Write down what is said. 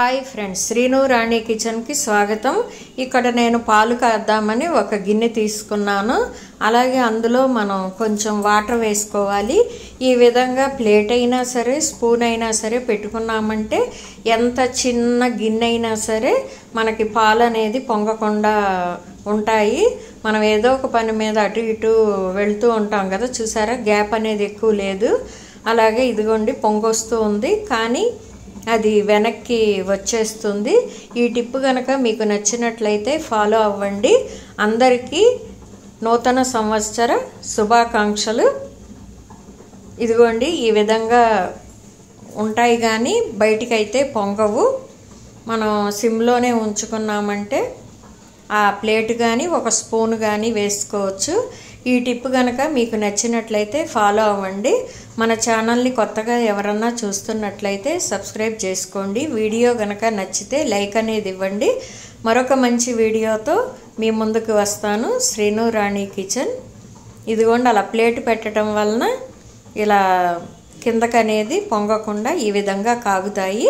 Hi friends, Srinu రాణి కిచెన్కి స్వాగతం. ఇక్కడ నేను పాలు కాద్దామని ఒక గిన్నె తీసుకున్నాను. అలాగే అందులో మనం కొంచెం వాటర్ వేసుకోవాలి. ఈ విధంగా ప్లేట్ అయినా సరే, స్పూన్ అయినా సరే పెట్టుకున్నామంటే ఎంత చిన్న గిన్నె అయినా సరే మనకి పాలు అనేది పొంగకుండా ఉంటాయి. మనం ఏదో ఒక పని మీద అటు ఇటు వెళ్తూ ఉంటాం కదా, చూసారా గ్యాప్ అనేది ఎక్కువ లేదు. అలాగే ఇదిగోండి పొంగొస్తూ ఉంది, కానీ అది వెనక్కి వచ్చేస్తుంది. ఈ టిప్ కనుక మీకు నచ్చినట్లయితే ఫాలో అవ్వండి. అందరికీ నూతన సంవత్సర శుభాకాంక్షలు. ఇదిగోండి ఈ విధంగా ఉంటాయి, కానీ బయటికైతే పొంగవు. మనం సిమ్లోనే ఉంచుకున్నామంటే ఆ ప్లేట్ కానీ ఒక స్పూన్ కానీ వేసుకోవచ్చు. ఈ టిప్ కనుక మీకు నచ్చినట్లయితే ఫాలో అవ్వండి. మన ఛానల్ని కొత్తగా ఎవరన్నా చూస్తున్నట్లయితే సబ్స్క్రైబ్ చేసుకోండి. వీడియో కనుక నచ్చితే లైక్ అనేది ఇవ్వండి. మరొక మంచి వీడియోతో మీ ముందుకు వస్తాను. శ్రీను రాణి కిచెన్. ఇదిగోండి అలా ప్లేట్ పెట్టడం వలన ఇలా కిందకనేది పొంగకుండా ఈ విధంగా కాగుతాయి.